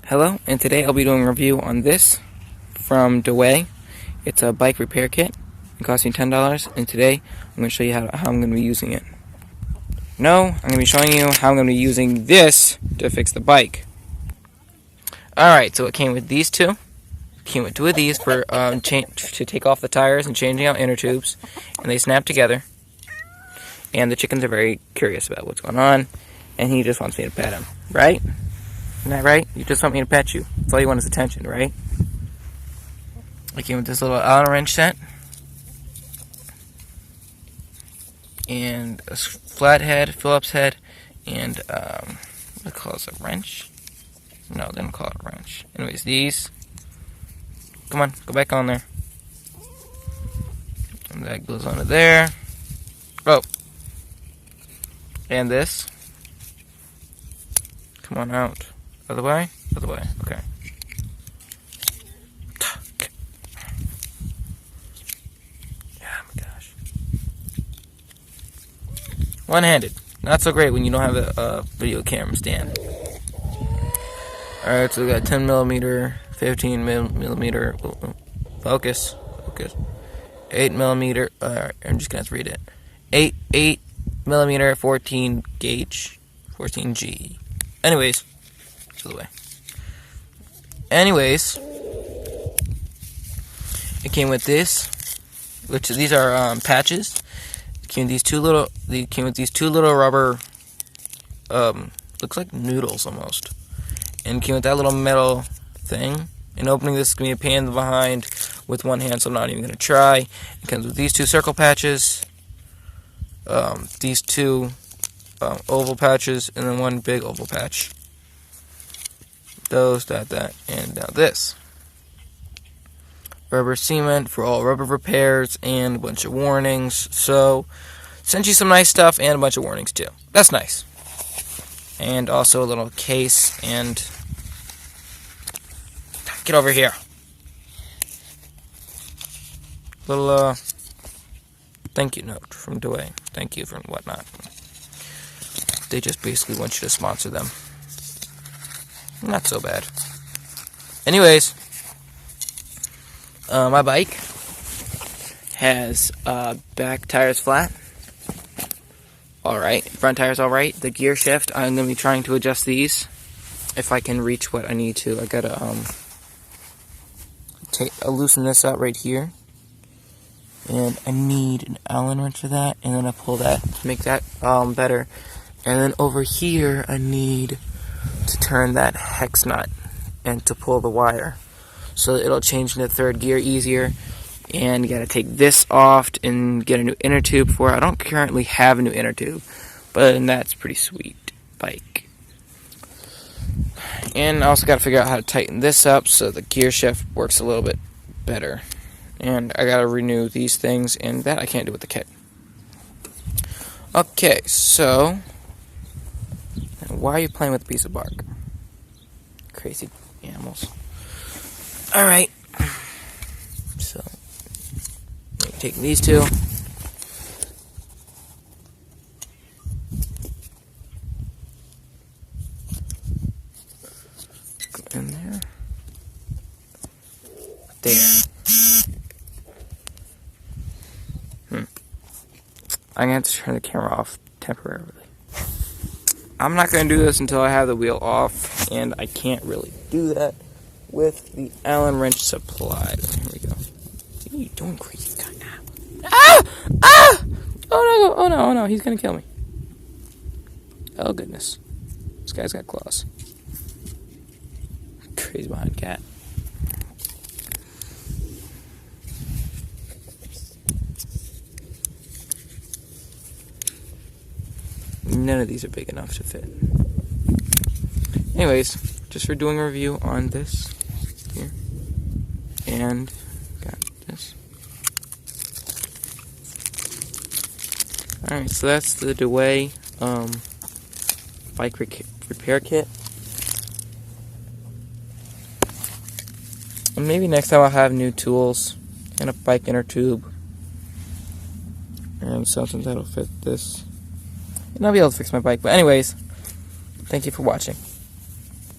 Hello, and today I'll be doing a review on this from Daway. It's a bike repair kit. It cost me $10, and today I'm going to show you how I'm going to be using it. No, I'm going to be showing you how I'm going to be using this to fix the bike. Alright, so it came with these two. It came with two of these for to take off the tires and changing out inner tubes, and they snap together. And the chickens are very curious about what's going on, and he just wants me to pet him, right? Isn't that right? You just want me to pet you. That's all you want is attention, right? I came with this little Allen wrench set. And a flathead, Phillips head, and, what do they call this, a wrench? No, they don't call it a wrench. Anyways, these. Come on, go back on there. And that goes onto there. Oh. And this. Come on out. Other way? Other way. Okay. Oh my gosh. One-handed. Not so great when you don't have a video camera stand. Alright, so we got 10 millimeter, 15 millimeter, focus, 8 millimeter, I'm just gonna have to read it. 8 millimeter, 14 gauge, 14G. Anyways, the way. Anyways, it came with this, which these are patches. It came with these two little rubber, looks like noodles almost, and it came with that little metal thing. And opening this is gonna be a pain in the behind with one hand, so I'm not even gonna try. It comes with these two circle patches, these two oval patches, and then one big oval patch. Those, that, and now this. Rubber cement for all rubber repairs and a bunch of warnings. So, sent you some nice stuff and a bunch of warnings too. That's nice. And also a little case and... Get over here. Little, thank you note from Daway. Thank you for whatnot. They just basically want you to sponsor them. Not so bad. Anyways, my bike has back tires flat. Alright. Front tires alright. The gear shift, I'm going to be trying to adjust these if I can reach what I need to. I gotta loosen this out right here. And I need an Allen wrench for that. And then I pull that to make that better. And then over here, I need to turn that hex nut and to pull the wire so that it'll change into third gear easier. And you gotta take this off and get a new inner tube for it. I don't currently have a new inner tube, but that's pretty sweet bike. And I also gotta figure out how to tighten this up so the gear shift works a little bit better. And I gotta renew these things, and that I can't do with the kit. Okay, so why are you playing with a piece of bark? Crazy animals. Alright. So, take these two. Go in there. There. I'm going to have to turn the camera off temporarily. I'm not going to do this until I have the wheel off, and I can't really do that with the Allen wrench supplied. Here we go. What are you doing, crazy guy? Ah! Ah! Oh no, oh no, oh no, he's going to kill me. Oh goodness. This guy's got claws. Crazy behind cat. None of these are big enough to fit. Anyways, just for doing a review on this here. And got this. Alright, so that's the Daway bike repair kit. And maybe next time I'll have new tools and a bike inner tube. And something that'll fit this. And I'll be able to fix my bike. But anyways, thank you for watching.